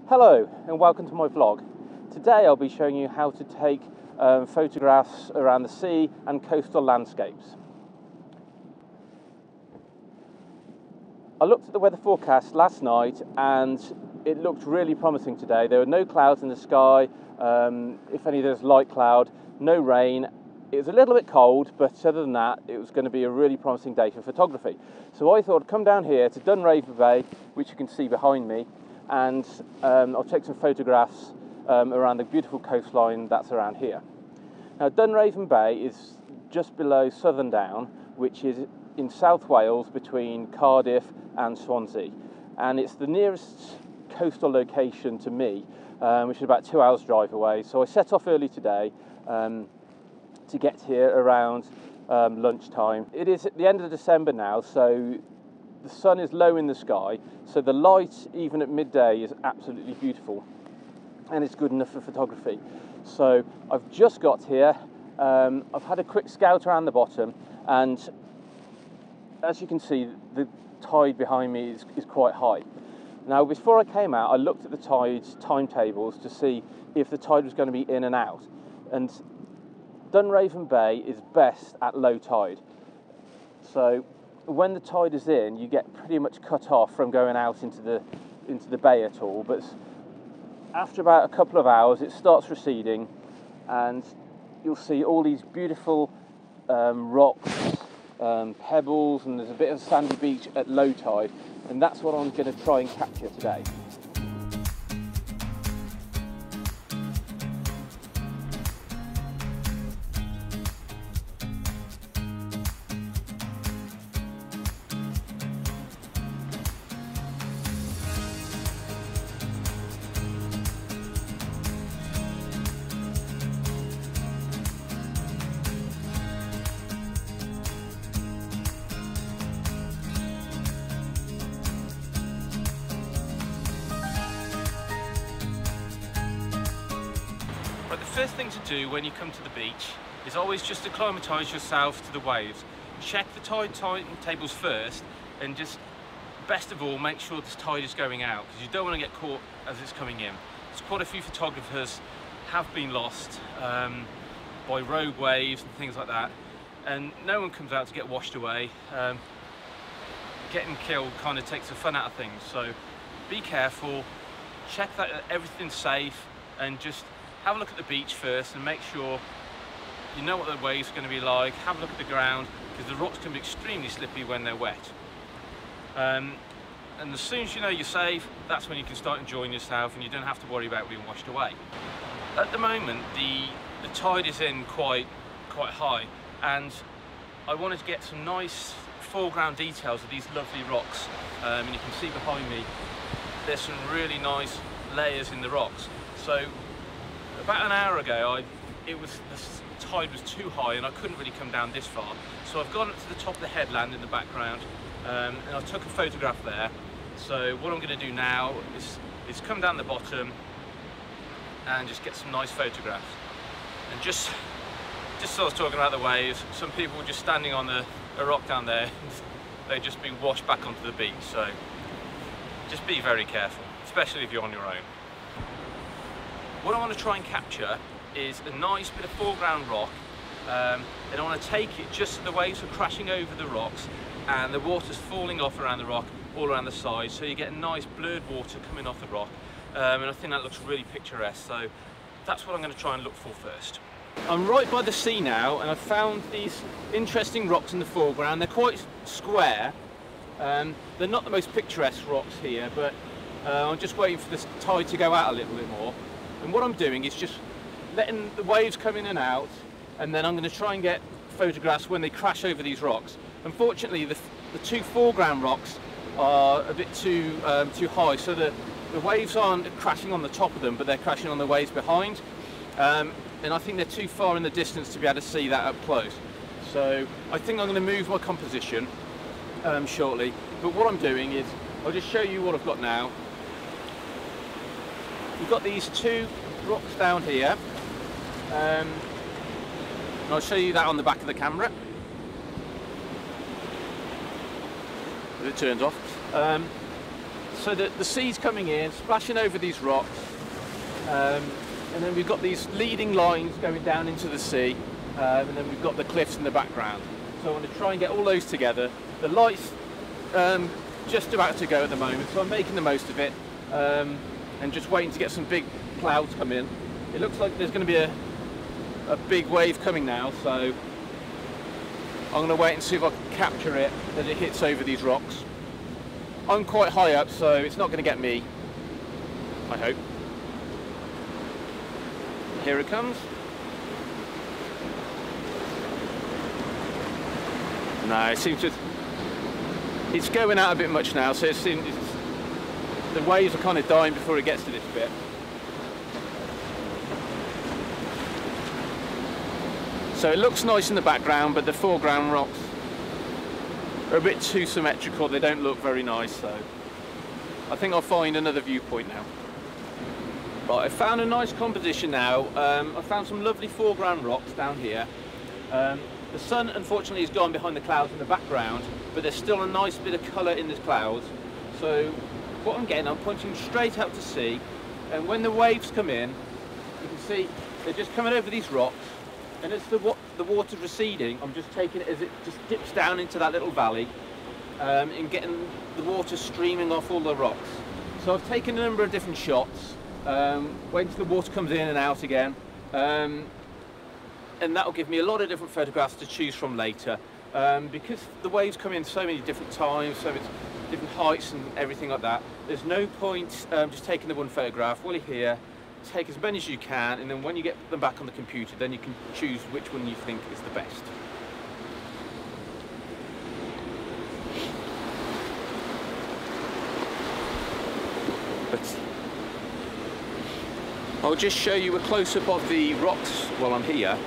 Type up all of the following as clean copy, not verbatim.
Hello and welcome to my vlog. Today I'll be showing you how to take photographs around the sea and coastal landscapes. I looked at the weather forecast last night and it looked really promising today. There were no clouds in the sky, if any there's light cloud, no rain. It was a little bit cold, but other than that it was going to be a really promising day for photography. So I thought I'd come down here to Dunraven Bay, which you can see behind me, and I'll take some photographs around the beautiful coastline that's around here. Now Dunraven Bay is just below Southerndown, which is in South Wales between Cardiff and Swansea, and it's the nearest coastal location to me, which is about 2 hours drive away. So I set off early today to get here around lunchtime. It is at the end of December now, so the sun is low in the sky, so the light even at midday is absolutely beautiful and it's good enough for photography. So I've just got here, I've had a quick scout around the bottom, and as you can see the tide behind me is quite high. Now before I came out I looked at the tide's timetables to see if the tide was going to be in and out, and Dunraven Bay is best at low tide. So when the tide is in, you get pretty much cut off from going out into the bay at all, but after about a couple of hours it starts receding and you'll see all these beautiful rocks, pebbles, and there's a bit of a sandy beach at low tide, and that's what I'm going to try and capture today. Right, the first thing to do when you come to the beach is always just acclimatise yourself to the waves. Check the tide timetables first, and just best of all make sure this tide is going out, because you don't want to get caught as it's coming in. There's quite a few photographers have been lost by rogue waves and things like that, and no one comes out to get washed away. Getting killed kind of takes the fun out of things, so be careful, check that everything's safe, and just have a look at the beach first and make sure you know what the waves are going to be like. Have a look at the ground, because the rocks can be extremely slippy when they're wet. And as soon as you know you're safe, that's when you can start enjoying yourself and you don't have to worry about being washed away. At the moment the tide is in quite high, and I wanted to get some nice foreground details of these lovely rocks, and you can see behind me there's some really nice layers in the rocks. So about an hour ago the tide was too high and I couldn't really come down this far, so I've gone up to the top of the headland in the background, and I took a photograph there. So what I'm going to do now is come down the bottom and just get some nice photographs. And just so I was talking about the waves, some people were just standing on a rock down there, they've just been washed back onto the beach, so just be very careful, especially if you're on your own. What I want to try and capture is a nice bit of foreground rock, and I want to take it just so the waves are crashing over the rocks and the water's falling off around the rock, all around the sides, so you get a nice blurred water coming off the rock, and I think that looks really picturesque, so that's what I'm going to try and look for first. I'm right by the sea now, and I've found these interesting rocks in the foreground. They're quite square, they're not the most picturesque rocks here, but I'm just waiting for this tide to go out a little bit more. And what I'm doing is just letting the waves come in and out, and then I'm going to try and get photographs when they crash over these rocks. Unfortunately, the two foreground rocks are a bit too high, so the waves aren't crashing on the top of them, but they're crashing on the waves behind. And I think they're too far in the distance to be able to see that up close. So I think I'm going to move my composition shortly. But what I'm doing is, I'll just show you what I've got now. We've got these two rocks down here, and I'll show you that on the back of the camera. It turns off. So the sea's coming in, splashing over these rocks, and then we've got these leading lines going down into the sea, and then we've got the cliffs in the background. So I want to try and get all those together. The light's just about to go at the moment, so I'm making the most of it, and just waiting to get some big clouds come in. It looks like there's going to be a big wave coming now, so I'm going to wait and see if I can capture it as it hits over these rocks. I'm quite high up, so it's not going to get me, I hope. Here it comes. No, it seems to... It's going out a bit much now, so the waves are kind of dying before it gets to this bit. So it looks nice in the background, but the foreground rocks are a bit too symmetrical. They don't look very nice, so I think I'll find another viewpoint now. Right, I found a nice composition now. I found some lovely foreground rocks down here. The sun, unfortunately, has gone behind the clouds in the background, but there's still a nice bit of colour in the clouds. So what I'm getting, I'm pointing straight out to sea, and when the waves come in, you can see they're just coming over these rocks, and as the water's receding, I'm just taking it as it just dips down into that little valley, and getting the water streaming off all the rocks. So I've taken a number of different shots, waiting till the water comes in and out again, and that'll give me a lot of different photographs to choose from later, because the waves come in so many different times, so it's different heights and everything like that. There's no point just taking the one photograph. While you're here, take as many as you can, and then when you get them back on the computer, then you can choose which one you think is the best. But I'll just show you a close-up of the rocks while I'm here.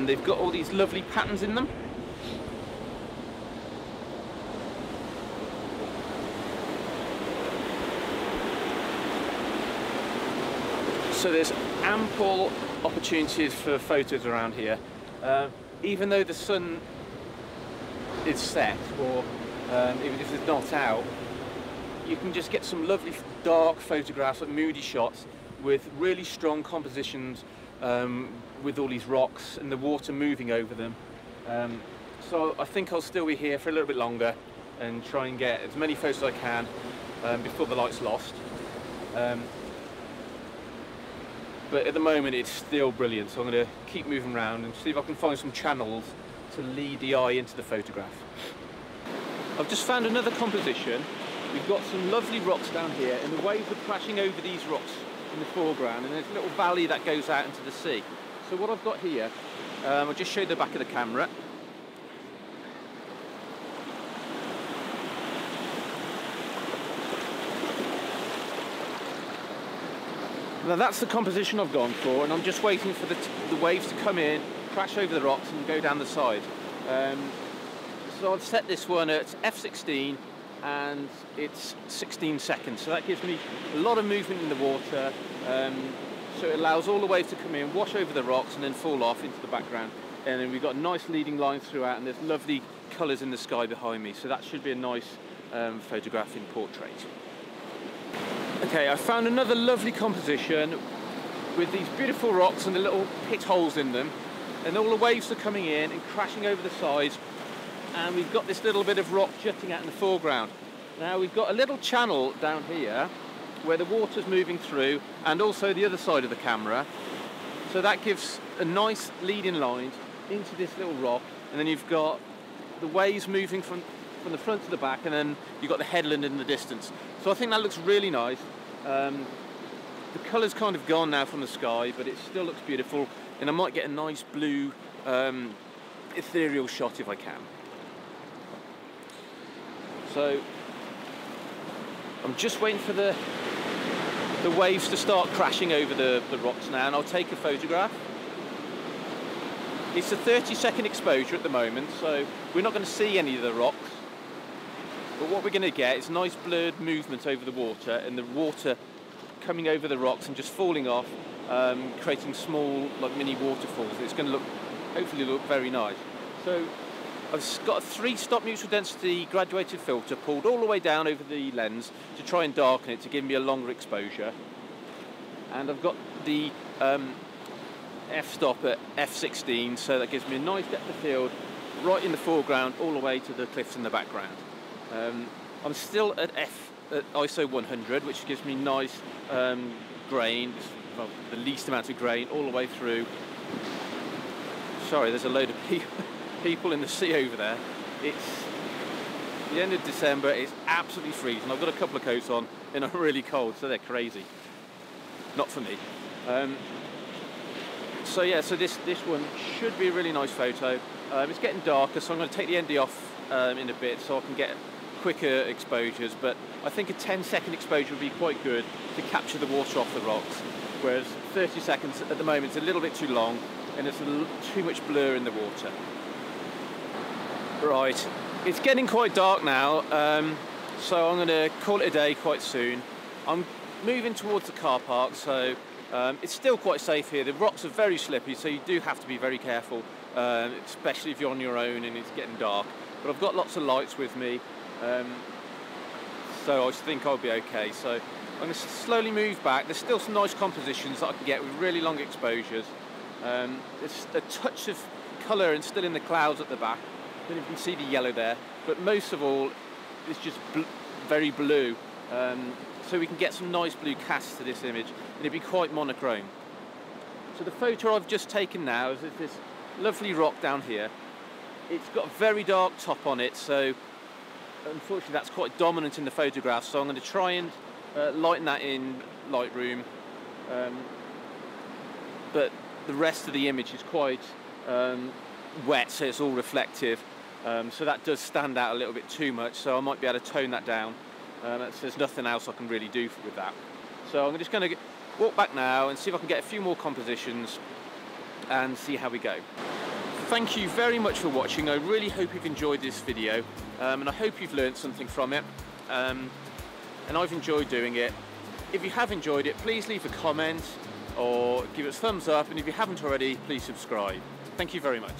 They've got all these lovely patterns in them. So there's ample opportunities for photos around here. Even though the sun is set, or even if it's not out, you can just get some lovely dark photographs, like moody shots, with really strong compositions, with all these rocks and the water moving over them. So I think I'll still be here for a little bit longer and try and get as many photos as I can before the light's lost. But at the moment it's still brilliant, so I'm going to keep moving around and see if I can find some channels to lead the eye into the photograph. I've just found another composition. We've got some lovely rocks down here, and the waves are crashing over these rocks in the foreground, and there's a little valley that goes out into the sea. So what I've got here, I'll just show you the back of the camera. Now that's the composition I've gone for, and I'm just waiting for the waves to come in, crash over the rocks and go down the side. So I've set this one at f16 and it's 16 seconds, so that gives me a lot of movement in the water, so it allows all the waves to come in, wash over the rocks and then fall off into the background. And then we've got nice leading lines throughout, and there's lovely colours in the sky behind me, so that should be a nice photograph in portrait. Okay, I found another lovely composition with these beautiful rocks and the little pit holes in them, and all the waves are coming in and crashing over the sides, and we've got this little bit of rock jutting out in the foreground. Now we've got a little channel down here where the water's moving through, and also the other side of the camera, so that gives a nice leading line into this little rock, and then you've got the waves moving from the front to the back, and then you've got the headland in the distance. So I think that looks really nice. The colour's kind of gone now from the sky, but it still looks beautiful, and I might get a nice blue ethereal shot if I can. So I'm just waiting for the waves to start crashing over the rocks now, and I'll take a photograph. It's a 30-second exposure at the moment, so we're not going to see any of the rocks. But what we're going to get is nice blurred movement over the water, and the water coming over the rocks and just falling off, creating small, like mini waterfalls. It's going to hopefully look very nice. So I've got a 3-stop neutral density graduated filter pulled all the way down over the lens to try and darken it to give me a longer exposure. And I've got the f-stop at f16, so that gives me a nice depth of field right in the foreground all the way to the cliffs in the background. I'm still at ISO 100, which gives me nice grain, well, the least amount of grain all the way through. Sorry, there's a load of people in the sea over there. It's the end of December, it's absolutely freezing. I've got a couple of coats on and I'm really cold, so they're crazy. Not for me. So yeah, so this one should be a really nice photo. It's getting darker, so I'm going to take the ND off in a bit so I can get quicker exposures, but I think a 10-second exposure would be quite good to capture the water off the rocks, whereas 30 seconds at the moment is a little bit too long and there's too much blur in the water. Right, it's getting quite dark now, so I'm going to call it a day quite soon. I'm moving towards the car park, so it's still quite safe here. The rocks are very slippy, so you do have to be very careful, especially if you're on your own and it's getting dark. But I've got lots of lights with me, so I think I'll be okay. So I'm going to slowly move back. There's still some nice compositions that I can get with really long exposures. There's a touch of colour and still in the clouds at the back. Then you can see the yellow there, but most of all, it's just very blue. So we can get some nice blue casts to this image, and it'd be quite monochrome. So the photo I've just taken now is this lovely rock down here. It's got a very dark top on it, so unfortunately that's quite dominant in the photograph, so I'm going to try and lighten that in Lightroom. But the rest of the image is quite wet, so it's all reflective. So that does stand out a little bit too much, so I might be able to tone that down. There's nothing else I can really do with that. So I'm just going to walk back now and see if I can get a few more compositions and see how we go. Thank you very much for watching. I really hope you've enjoyed this video, and I hope you've learned something from it. And I've enjoyed doing it. If you have enjoyed it, please leave a comment or give us a thumbs up, and if you haven't already, please subscribe. Thank you very much.